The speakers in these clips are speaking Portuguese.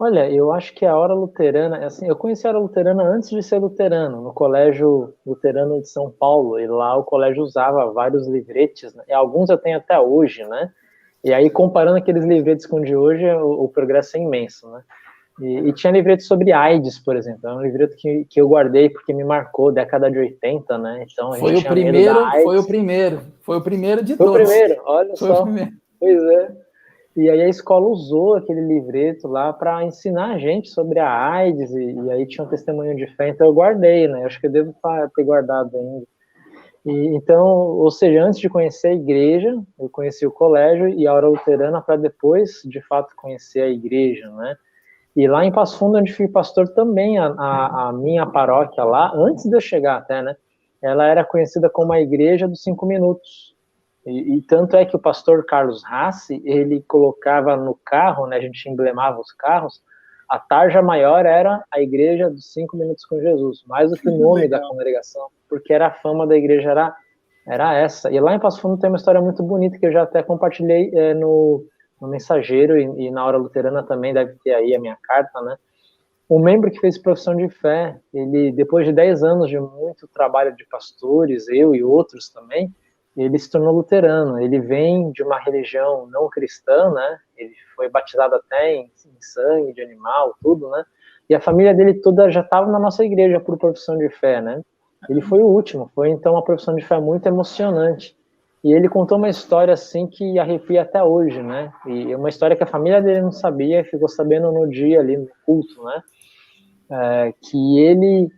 Olha, eu acho que a hora luterana, assim, eu conheci a hora luterana antes de ser luterano, no Colégio Luterano de São Paulo, e lá o colégio usava vários livretes, né? E alguns eu tenho até hoje, né? E aí, comparando aqueles livretes com o de hoje, o progresso é imenso, né? E tinha livreto sobre AIDS, por exemplo, é um livreto que eu guardei porque me marcou, década de 80, né? Então a gente tinha medo da AIDS. Foi o primeiro de Foi o todos. primeiro, olha Foi o só. primeiro. Pois é. E aí a escola usou aquele livreto lá para ensinar a gente sobre a AIDS, e aí tinha um testemunho de fé, então eu guardei, né? Eu acho que eu devo ter guardado ainda. Então, ou seja, antes de conhecer a igreja, eu conheci o colégio e a hora luterana para depois, de fato, conhecer a igreja, né? E lá em Passo Fundo, onde fui pastor também, a minha paróquia lá, antes de eu chegar até, né? Ela era conhecida como a Igreja dos 5 Minutos. E tanto é que o pastor Carlos Rassi, ele colocava no carro, né, a gente emblemava os carros, a tarja maior era a Igreja dos 5 Minutos com Jesus, mais do que o nome da Legal. congregação, porque a fama da igreja era essa. E lá em Passo Fundo tem uma história muito bonita que eu já até compartilhei no Mensageiro e na Hora Luterana também, deve ter aí a minha carta, né? Um membro que fez profissão de fé, ele, depois de 10 anos de muito trabalho de pastores, eu e outros também, ele se tornou luterano. Ele vem de uma religião não cristã, né? Ele foi batizado até em sangue de animal, tudo, né? E a família dele toda já estava na nossa igreja por profissão de fé, né? Ele foi o último, foi então uma profissão de fé muito emocionante. E ele contou uma história assim que arrepia até hoje, né? E é uma história que a família dele não sabia, ficou sabendo no dia ali no culto, né? Que ele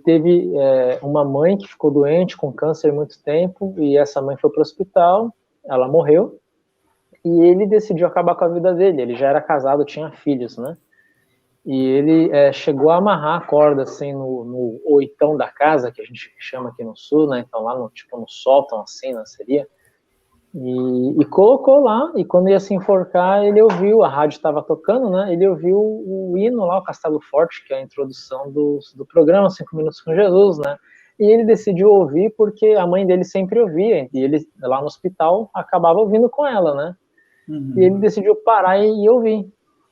teve uma mãe que ficou doente com câncer há muito tempo, e essa mãe foi para o hospital, ela morreu, e ele decidiu acabar com a vida dele. Ele já era casado, tinha filhos, né? E ele chegou a amarrar a corda assim no oitão da casa, que a gente chama aqui no sul, né? Então lá no tipo no sótão assim, né, seria. E colocou lá, e quando ia se enforcar, ele ouviu, a rádio estava tocando, né? Ele ouviu o hino lá, o Castelo Forte, que é a introdução do programa 5 Minutos com Jesus, né? E ele decidiu ouvir porque a mãe dele sempre ouvia, e ele lá no hospital acabava ouvindo com ela, né? E ele decidiu parar e ouvir.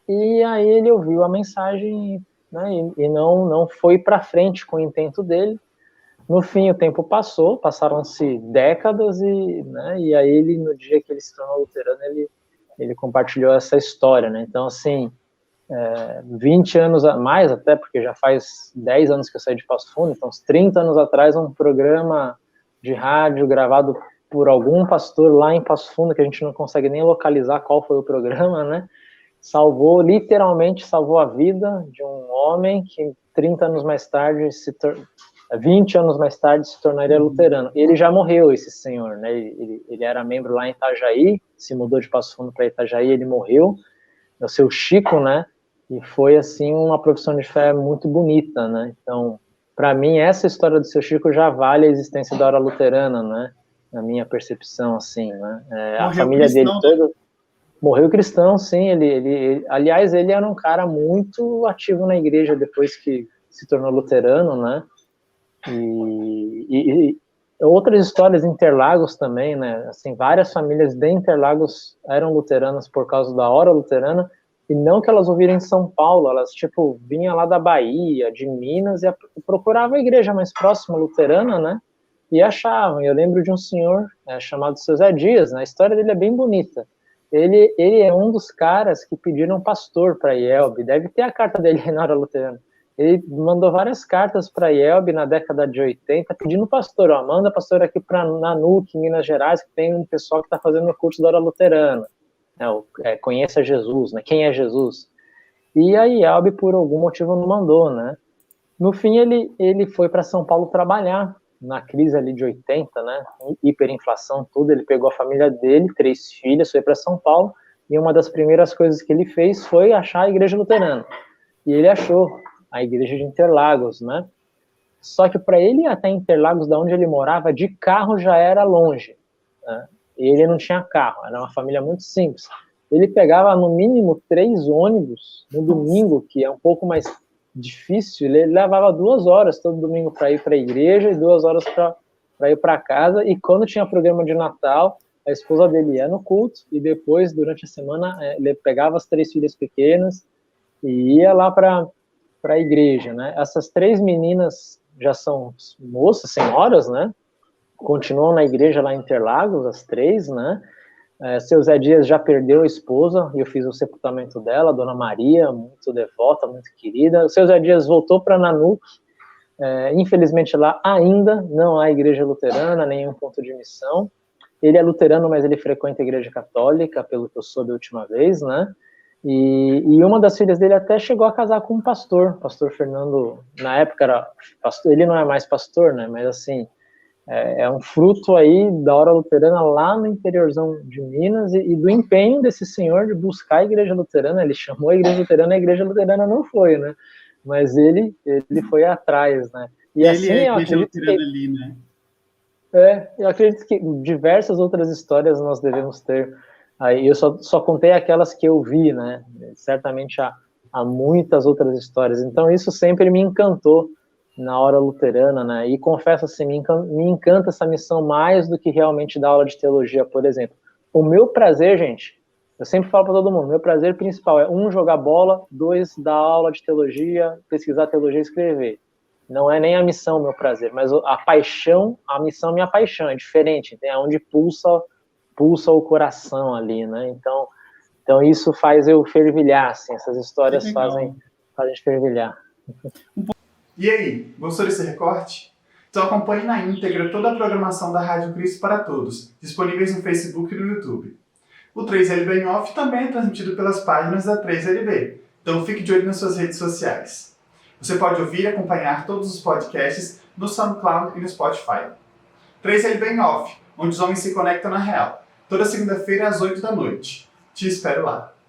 E aí ele ouviu a mensagem, né? E não foi para frente com o intento dele. No fim, o tempo passou, passaram-se décadas, né, e aí ele, no dia que ele se tornou luterano, ele compartilhou essa história, né? Então, assim, 20 anos a mais, até porque já faz 10 anos que eu saí de Passo Fundo, então uns 30 anos atrás, um programa de rádio gravado por algum pastor lá em Passo Fundo, que a gente não consegue nem localizar qual foi o programa, né? Literalmente salvou a vida de um homem que 30 anos mais tarde 20 anos mais tarde se tornaria luterano. Ele já morreu, esse senhor, né? Ele era membro lá em Itajaí, se mudou de Passo Fundo para Itajaí, ele morreu, é o seu Chico, né? E foi, assim, uma profissão de fé muito bonita, né? Então, para mim, essa história do seu Chico já vale a existência da hora luterana, né? Na minha percepção, assim, né? A Morreu família dele cristão, né? toda morreu cristão, sim. Aliás, ele era um cara muito ativo na igreja depois que se tornou luterano, né? E outras histórias em Interlagos também, né? Assim, várias famílias de Interlagos eram luteranas por causa da hora luterana, e não que elas ouviram em São Paulo, elas, tipo, vinham lá da Bahia, de Minas, e procuravam a igreja mais próxima luterana, né? E achavam. Eu lembro de um senhor chamado seu Zé Dias, né? A história dele é bem bonita. Ele é um dos caras que pediram pastor para Yelbe, deve ter a carta dele na hora luterana. Ele mandou várias cartas para a IELB na década de 80, pedindo pastor, ó, manda pastor aqui para Nanuque, em Minas Gerais, que tem um pessoal que está fazendo o curso da hora luterana. Conheça Jesus, né? Quem é Jesus? E a IELB, por algum motivo, não mandou, né? No fim, ele foi para São Paulo trabalhar, na crise ali de 80, né? Hiperinflação, tudo. Ele pegou a família dele, 3 filhas, foi para São Paulo, e uma das primeiras coisas que ele fez foi achar a igreja luterana. E ele achou a igreja de Interlagos, né? Só que para ele ir até Interlagos, da onde ele morava, de carro já era longe, né? E ele não tinha carro, era uma família muito simples. Ele pegava no mínimo 3 ônibus no domingo, que é um pouco mais difícil. Ele levava 2 horas todo domingo para ir para a igreja e 2 horas para ir para casa. E quando tinha programa de Natal, a esposa dele ia no culto, e depois, durante a semana, ele pegava as 3 filhas pequenas e ia lá para a igreja, né? Essas 3 meninas já são moças, senhoras, né? Continuam na igreja lá em Interlagos, as 3, né? Seu Zé Dias já perdeu a esposa, e eu fiz o sepultamento dela, Dona Maria, muito devota, muito querida. O seu Zé Dias voltou para Nanuque, infelizmente lá ainda não há igreja luterana, nenhum ponto de missão. Ele é luterano, mas ele frequenta a igreja católica, pelo que eu soube a última vez, né? E uma das filhas dele até chegou a casar com um pastor Fernando, na época era pastor, ele não é mais pastor, né? Mas assim, é um fruto aí da hora luterana lá no interiorzão de Minas e do empenho desse senhor de buscar a igreja luterana. Ele chamou a igreja luterana não foi, né? Mas ele foi atrás, né? E ele assim, é a eu igreja acredito luterana que, ali, né? eu acredito que diversas outras histórias nós devemos ter. Aí eu só contei aquelas que eu vi, né? Certamente há muitas outras histórias. Então isso sempre me encantou na hora luterana, né? E confesso assim, me encanta essa missão mais do que realmente dar aula de teologia, por exemplo. O meu prazer, gente, eu sempre falo para todo mundo, meu prazer principal é 1, jogar bola, 2, dar aula de teologia, pesquisar teologia e escrever. Não é nem a missão meu prazer, mas a paixão, a missão é minha paixão, é diferente, é onde pulsa o coração ali, né? Então isso faz eu fervilhar, assim, essas Que histórias legal. fazem fervilhar. E aí, gostou desse recorte? Então acompanhe na íntegra toda a programação da Rádio Cristo para Todos, disponíveis no Facebook e no YouTube. O 3LB em Off também é transmitido pelas páginas da 3LB, então fique de olho nas suas redes sociais. Você pode ouvir e acompanhar todos os podcasts no SoundCloud e no Spotify. 3LB em Off, onde os homens se conectam na real, toda segunda-feira às 8 da noite. Te espero lá.